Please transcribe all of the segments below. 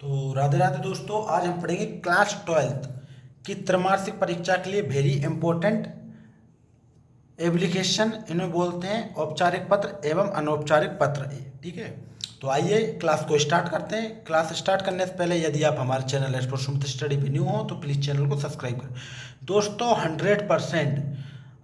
तो राधे राधे दोस्तों, आज हम पढ़ेंगे क्लास 12th की त्रैमासिक परीक्षा के लिए वेरी इंपॉर्टेंट एप्लीकेशन। इन्हें बोलते हैं औपचारिक पत्र एवं अनौपचारिक पत्र। ठीक है, तो आइए क्लास को स्टार्ट करते हैं। क्लास स्टार्ट करने से पहले यदि आप हमारे चैनल एस सुमित स्टडी पे न्यू हो तो प्लीज़ चैनल को सब्सक्राइब करें। दोस्तों 100%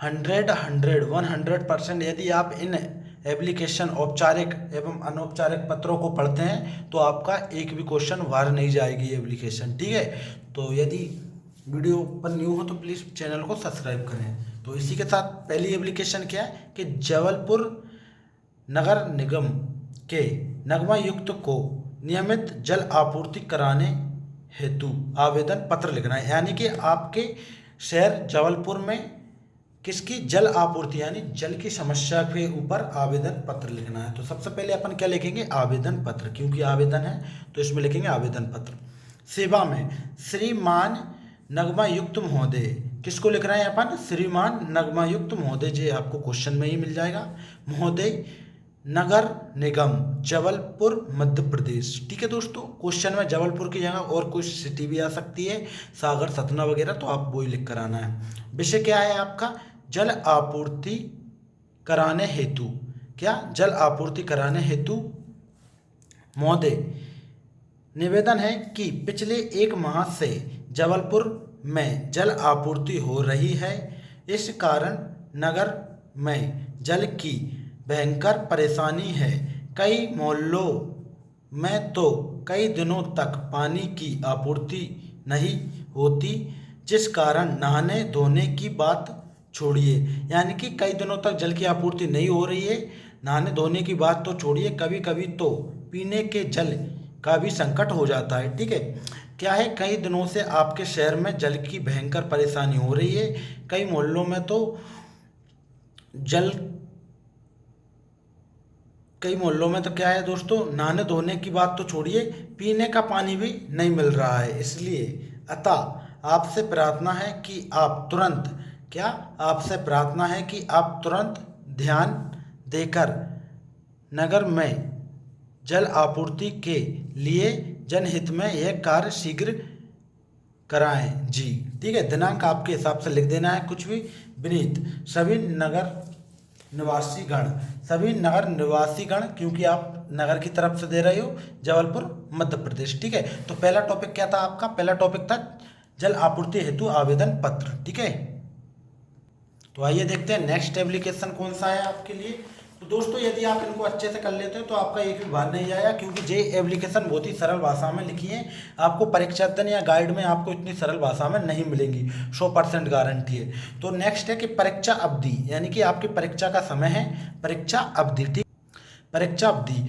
100% यदि आप इन एप्लीकेशन औपचारिक एवं अनौपचारिक पत्रों को पढ़ते हैं तो आपका एक भी क्वेश्चन बाहर नहीं जाएगी एप्लीकेशन। ठीक है, तो यदि वीडियो पर न्यू हो तो प्लीज़ चैनल को सब्सक्राइब करें। तो इसी के साथ पहली एप्लीकेशन क्या है कि जबलपुर नगर निगम के नगमा युक्त को नियमित जल आपूर्ति कराने हेतु आवेदन पत्र लिखना है। यानी कि आपके शहर जबलपुर में किसकी जल आपूर्ति यानी जल की समस्या के ऊपर आवेदन पत्र लिखना है। तो सबसे पहले अपन क्या लिखेंगे? आवेदन पत्र, क्योंकि आवेदन है तो इसमें लिखेंगे आवेदन पत्र। सेवा में श्रीमान नगमायुक्त महोदय, किसको लिख रहे हैं अपन? श्रीमान नगमायुक्त महोदय। जी आपको क्वेश्चन में ही मिल जाएगा। महोदय नगर निगम जबलपुर मध्य प्रदेश। ठीक है दोस्तों, क्वेश्चन में जबलपुर की जगह और कुछ सिटी भी आ सकती है, सागर, सतना वगैरह, तो आप वही लिख कर आना है। विषय क्या है आपका? जल आपूर्ति कराने हेतु। क्या? जल आपूर्ति कराने हेतु महोदय निवेदन है कि पिछले 1 माह से जबलपुर में जल आपूर्ति हो रही है। इस कारण नगर में जल की भयंकर परेशानी है। कई मोहल्लों में तो कई दिनों तक पानी की आपूर्ति नहीं होती, जिस कारण नहाने धोने की बात छोड़िए। यानी कि कई दिनों तक जल की आपूर्ति नहीं हो रही है, नहाने धोने की बात तो छोड़िए, कभी कभी तो पीने के जल का भी संकट हो जाता है। ठीक है, क्या है? कई दिनों से आपके शहर में जल की भयंकर परेशानी हो रही है। कई मोहल्लों में तो जल कई मोहल्लों में तो क्या है दोस्तों, नहाने धोने की बात तो छोड़िए, पीने का पानी भी नहीं मिल रहा है। इसलिए अतः आपसे प्रार्थना है कि आप तुरंत क्या आपसे प्रार्थना है कि आप तुरंत ध्यान देकर नगर में जल आपूर्ति के लिए जनहित में यह कार्य शीघ्र कराएं। जी ठीक है, दिनांक आपके हिसाब से लिख देना है कुछ भी। विनीत सभी नगर निवासीगण, क्योंकि आप नगर की तरफ से दे रहे हो, जबलपुर मध्य प्रदेश। ठीक है, तो पहला टॉपिक क्या था आपका? पहला टॉपिक था जल आपूर्ति हेतु आवेदन पत्र। ठीक है, तो आइए देखते हैं नेक्स्ट एप्लीकेशन कौन सा है आपके लिए। तो दोस्तों यदि आप इनको अच्छे से कर लेते हो तो आपका एक भी बार नहीं जाएगा, क्योंकि ये एप्लीकेशन बहुत ही सरल भाषा में लिखी है। आपको परीक्षा दिन या गाइड में आपको इतनी सरल भाषा में नहीं मिलेंगी, 100% गारंटी है। तो नेक्स्ट है कि परीक्षा अवधि, यानी कि आपकी परीक्षा का समय है परीक्षा अवधि। ठीक, परीक्षा अवधि।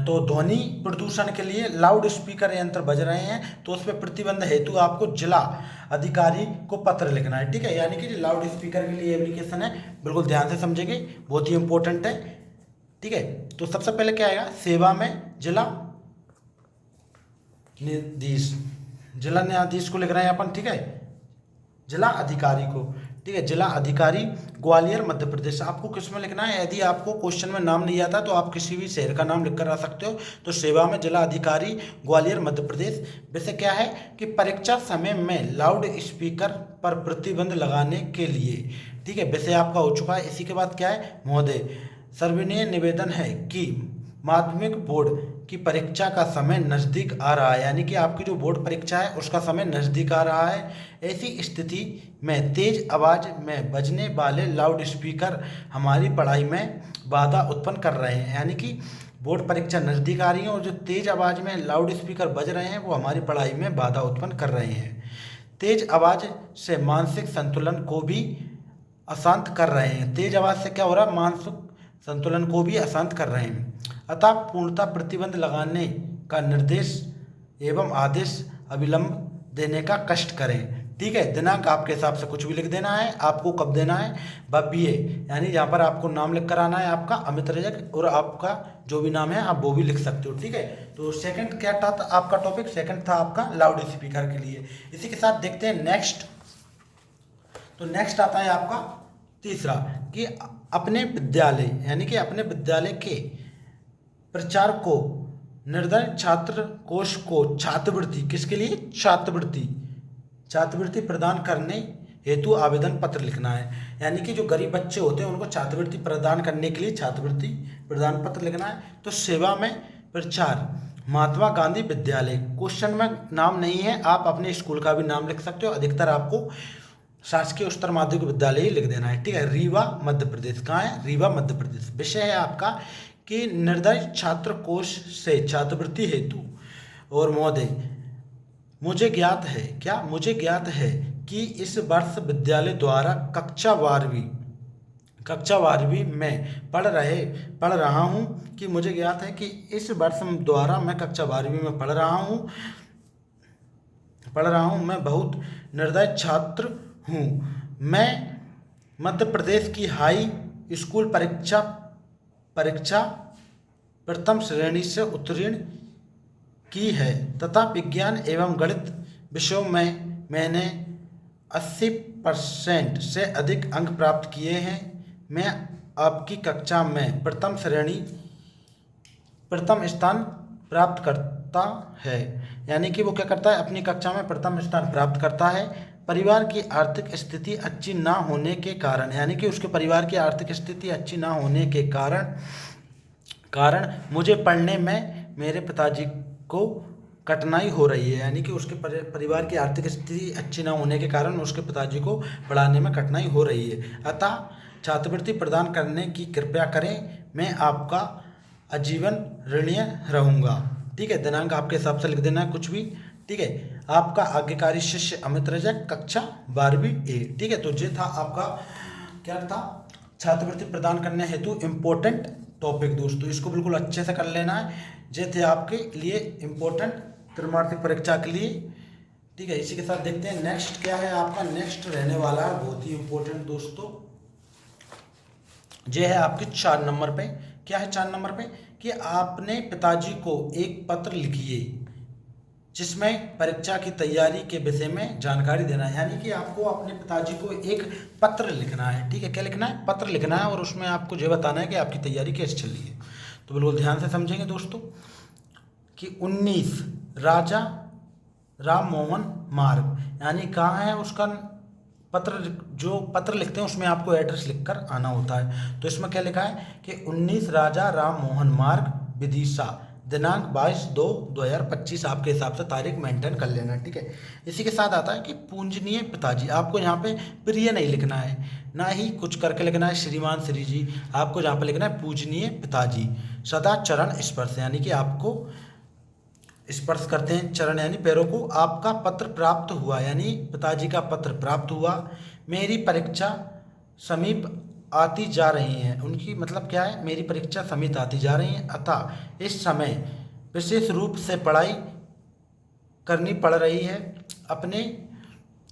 तो ध्वनि प्रदूषण के लिए लाउड स्पीकर यंत्र बज रहे हैं तो उस पर प्रतिबंध हेतु आपको जिला अधिकारी को पत्र लिखना है। ठीक है, यानी कि लाउड स्पीकर के लिए एप्लीकेशन है, बिल्कुल ध्यान से समझेंगे, बहुत ही इंपॉर्टेंट है। ठीक है, तो सबसे पहले क्या आएगा? सेवा में जिला न्यायाधीश को लिख रहे हैं अपन। ठीक है, जिला अधिकारी को। ठीक है, जिला अधिकारी ग्वालियर मध्य प्रदेश। आपको किस में लिखना है? यदि आपको क्वेश्चन में नाम नहीं आता तो आप किसी भी शहर का नाम लिख कर आ सकते हो। तो सेवा में जिला अधिकारी ग्वालियर मध्य प्रदेश। वैसे क्या है कि परीक्षा समय में लाउड स्पीकर पर प्रतिबंध लगाने के लिए। ठीक है, वैसे आपका हो चुका है। इसी के बाद क्या है? महोदय सर्वनीय निवेदन है कि माध्यमिक बोर्ड की परीक्षा का समय नज़दीक आ रहा है, यानी कि आपकी जो बोर्ड परीक्षा है उसका समय नज़दीक आ रहा है। ऐसी स्थिति में तेज आवाज़ में बजने वाले लाउड स्पीकर हमारी पढ़ाई में बाधा उत्पन्न कर रहे हैं। यानी कि बोर्ड परीक्षा नज़दीक आ रही है और जो तेज आवाज़ में लाउड स्पीकर बज रहे हैं वो हमारी पढ़ाई में बाधा उत्पन्न कर रहे हैं। तेज आवाज़ से मानसिक संतुलन को भी अशांत कर रहे हैं। तेज आवाज़ से क्या हो रहा है? मानसिक संतुलन को भी अशांत कर रहे हैं। अतः पूर्णतः प्रतिबंध लगाने का निर्देश एवं आदेश अविलंब देने का कष्ट करें। ठीक है, दिनांक आपके हिसाब से कुछ भी लिख देना है। आपको कब देना है? BA, यानी यहाँ पर आपको नाम लिख कर आना है आपका अमित रजक, और आपका जो भी नाम है आप वो भी लिख सकते हो। ठीक है, तो सेकंड क्या था आपका टॉपिक? सेकंड था आपका लाउड स्पीकर के लिए। इसी के साथ देखते हैं नेक्स्ट। तो नेक्स्ट आता है आपका तीसरा कि अपने विद्यालय, यानी कि अपने विद्यालय के प्रचार को निर्धन छात्र कोष को छात्रवृत्ति, किसके लिए? छात्रवृत्ति प्रदान करने हेतु आवेदन पत्र लिखना है। यानी कि जो गरीब बच्चे होते हैं उनको छात्रवृत्ति प्रदान करने के लिए छात्रवृत्ति प्रदान पत्र लिखना है। तो सेवा में प्रचार, महात्मा गांधी विद्यालय, क्वेश्चन में नाम नहीं है, आप अपने स्कूल का भी नाम लिख सकते हो। अधिकतर आपको शासकीय उच्चतर माध्यमिक विद्यालय ही लिख देना है, ठीक है। रीवा मध्य प्रदेश, कहाँ है? रीवा मध्य प्रदेश। विषय है आपका कि निर्दय छात्र कोष से छात्रवृत्ति हेतु। और महोदय, मुझे ज्ञात है, क्या? मुझे ज्ञात है कि इस वर्ष विद्यालय द्वारा कक्षा 12वीं में पढ़ रहा हूँ कि मुझे ज्ञात है कि इस वर्ष द्वारा मैं कक्षा 12वीं में पढ़ रहा हूँ। मैं बहुत निर्दय छात्र हूँ। मैं मध्य प्रदेश की हाई स्कूल परीक्षा प्रथम श्रेणी से उत्तीर्ण की है तथा विज्ञान एवं गणित विषयों में मैंने 80% से अधिक अंक प्राप्त किए हैं। मैं आपकी कक्षा में प्रथम स्थान प्राप्त करता है। यानी कि वो क्या करता है? अपनी कक्षा में प्रथम स्थान प्राप्त करता है। परिवार की आर्थिक स्थिति अच्छी ना होने के कारण, यानी कि उसके परिवार की आर्थिक स्थिति अच्छी ना होने के कारण मुझे पढ़ने में मेरे पिताजी को कठिनाई हो रही है। यानी कि उसके परिवार की आर्थिक स्थिति अच्छी ना होने के कारण उसके पिताजी को पढ़ाने में कठिनाई हो रही है। अतः छात्रवृत्ति प्रदान करने की कृपया करें। मैं आपका आजीवन ऋणी रहूँगा। ठीक है, दिनांक आपके हिसाब से लिख देना है कुछ भी। ठीक है, आपका आज्ञाकारी शिष्य अमित रजक, कक्षा 12वीं ए। ठीक है, तो ये था आपका, क्या था? छात्रवृत्ति प्रदान करने हेतु इम्पोर्टेंट टॉपिक। दोस्तों, इसको बिल्कुल अच्छे से कर लेना है। ये थे आपके लिए इम्पोर्टेंट त्रैमासिक परीक्षा के लिए। ठीक है, इसी के साथ देखते हैं नेक्स्ट क्या है आपका। नेक्स्ट रहने वाला है बहुत ही इम्पोर्टेंट दोस्तों, ये है आपके 4 नंबर पे। क्या है 4 नंबर पे? कि आपने पिताजी को एक पत्र लिखिए जिसमें परीक्षा की तैयारी के विषय में जानकारी देना है। यानी कि आपको अपने पिताजी को एक पत्र लिखना है। ठीक है, क्या लिखना है? पत्र लिखना है, और उसमें आपको ये बताना है कि आपकी तैयारी कैसे चल रही है। तो बिल्कुल ध्यान से समझेंगे दोस्तों कि 19 राजा राम मोहन मार्ग, यानी कहाँ है उसका पत्र? जो पत्र लिखते हैं उसमें आपको एड्रेस लिखकर आना होता है। तो इसमें क्या लिखा है कि 19 राजा राम मोहन मार्ग, विदिशा, दिनांक 22/2/2025। आपके हिसाब से तारीख मेंटेन कर लेना। ठीक है, इसी के साथ आता है कि पूजनीय पिताजी। आपको यहाँ पे प्रिय नहीं लिखना है, ना ही कुछ करके लिखना है श्रीमान श्री जी। आपको यहाँ पे लिखना है पूजनीय पिताजी। सदा चरण स्पर्श, यानी कि आपको स्पर्श करते हैं चरण यानी पैरों को। आपका पत्र प्राप्त हुआ, यानी पिताजी का पत्र प्राप्त हुआ। मेरी परीक्षा समीप आती जा रही है। उनकी मतलब क्या है? मेरी परीक्षा समीप आती जा रही है, अतः इस समय विशेष रूप से पढ़ाई करनी पड़ रही है।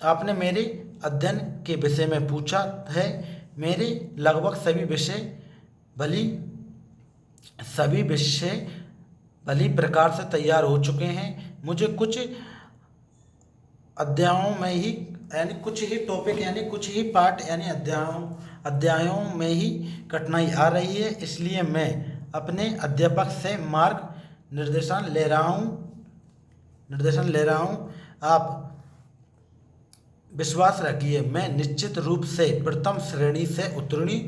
आपने मेरे अध्ययन के विषय में पूछा है। मेरे लगभग सभी विषय भली प्रकार से तैयार हो चुके हैं। मुझे कुछ अध्यायों में ही, यानी कुछ ही टॉपिक, यानी कुछ ही पार्ट, यानी अध्यायों में ही कठिनाई आ रही है। इसलिए मैं अपने अध्यापक से मार्ग निर्देशन ले रहा हूँ। आप विश्वास रखिए, मैं निश्चित रूप से प्रथम श्रेणी से उत्तीर्ण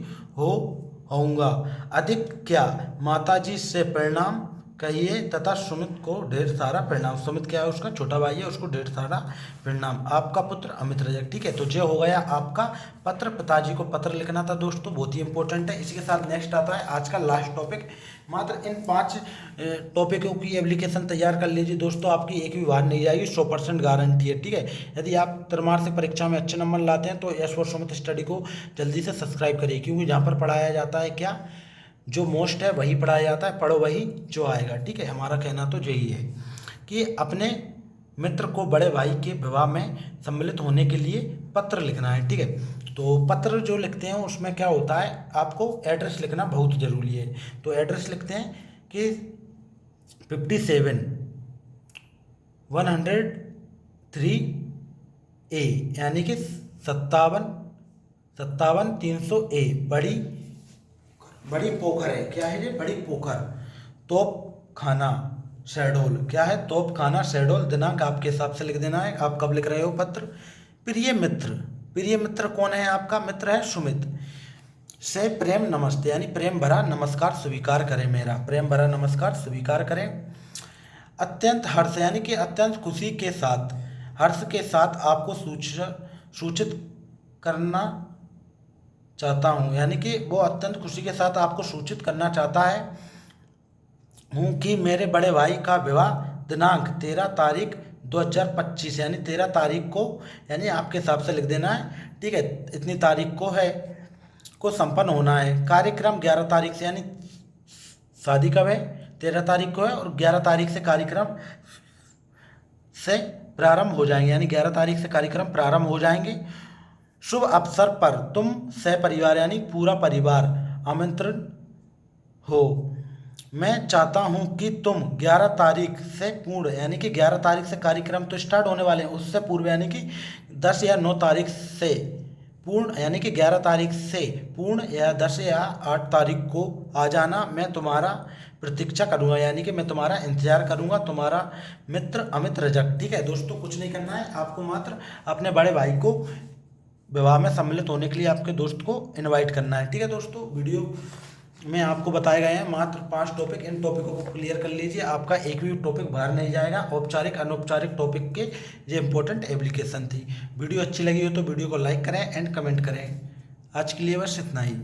होऊंगा। अधिक क्या, माताजी से प्रणाम कहिए तथा सुमित को ढेर सारा प्रणाम। सुमित क्या है? उसका छोटा भाई है, उसको ढेर सारा प्रणाम। आपका पुत्र अमित रजक। ठीक है, तो ये हो गया आपका पत्र। पिताजी को पत्र लिखना था दोस्तों, बहुत ही इंपॉर्टेंट है। इसी के साथ नेक्स्ट आता है आज का लास्ट टॉपिक। मात्र इन 5 टॉपिकों की एप्लीकेशन तैयार कर लीजिए दोस्तों, आपकी एक भी बार नहीं जाएगी, 100% गारंटी है। ठीक है, यदि आप त्रैमासिक परीक्षा में अच्छे नंबर लाते हैं तो यस फॉर सुमित स्टडी को जल्दी से सब्सक्राइब करिए, क्योंकि जहाँ पर पढ़ाया जाता है क्या, जो मोस्ट है वही पढ़ाया जाता है, पढ़ो वही जो आएगा। ठीक है, हमारा कहना तो यही है कि अपने मित्र को बड़े भाई के विवाह में सम्मिलित होने के लिए पत्र लिखना है। ठीक है, तो पत्र जो लिखते हैं उसमें क्या होता है, आपको एड्रेस लिखना बहुत ज़रूरी है। तो एड्रेस लिखते हैं कि 57-103A, यानी कि 57-300A, बड़ी पोखर है। क्या है ये? बड़ी पोखर, तोप खाना, शहडोल। क्या है? तोप खाना शहडोल। दिनांक आपके हिसाब से लिख देना है, आप कब लिख रहे हो पत्र। प्रिय मित्र, प्रिय मित्र कौन है? आपका मित्र है सुमित। से प्रेम नमस्ते, यानी प्रेम भरा नमस्कार स्वीकार करें मेरा, प्रेम भरा नमस्कार स्वीकार करें। अत्यंत हर्ष, यानी कि अत्यंत खुशी के साथ, हर्ष के साथ आपको सूचित करना चाहता हूँ, यानी कि वो अत्यंत खुशी के साथ आपको सूचित करना चाहता है हूँ कि मेरे बड़े भाई का विवाह दिनांक 13 तारीख 2025, यानी 13 तारीख को, यानी आपके हिसाब से लिख देना है, ठीक है, इतनी तारीख को है, को संपन्न होना है। कार्यक्रम 11 तारीख से, यानी शादी कब है? 13 तारीख को है, और 11 तारीख से कार्यक्रम से प्रारंभ हो जाएंगे, यानी 11 तारीख से कार्यक्रम प्रारंभ हो जाएंगे। शुभ अवसर पर तुम सहपरिवार, यानी पूरा परिवार आमंत्रण हो। मैं चाहता हूं कि तुम 11 तारीख से पूर्ण, यानी कि 11 तारीख से कार्यक्रम तो स्टार्ट होने वाले हैं, उससे पूर्व यानी कि 10 या 9 तारीख से पूर्ण, यानी कि 11 तारीख से पूर्ण या 10 या 8 तारीख को आ जाना। मैं तुम्हारा प्रतीक्षा करूंगा, यानी कि मैं तुम्हारा इंतजार करूंगा, तुम्हारा मित्र अमित रजक। ठीक है दोस्तों, कुछ नहीं करना है आपको, मात्र अपने बड़े भाई को विवाह में सम्मिलित होने के लिए आपके दोस्त को इनवाइट करना है। ठीक है दोस्तों, वीडियो में आपको बताए गए हैं मात्र 5 टॉपिक, इन टॉपिकों को क्लियर कर लीजिए, आपका एक भी टॉपिक बाहर नहीं जाएगा। औपचारिक अनौपचारिक टॉपिक के ये इंपॉर्टेंट एप्लीकेशन थी। वीडियो अच्छी लगी हो तो वीडियो को लाइक करें एंड कमेंट करें। आज के लिए बस इतना ही।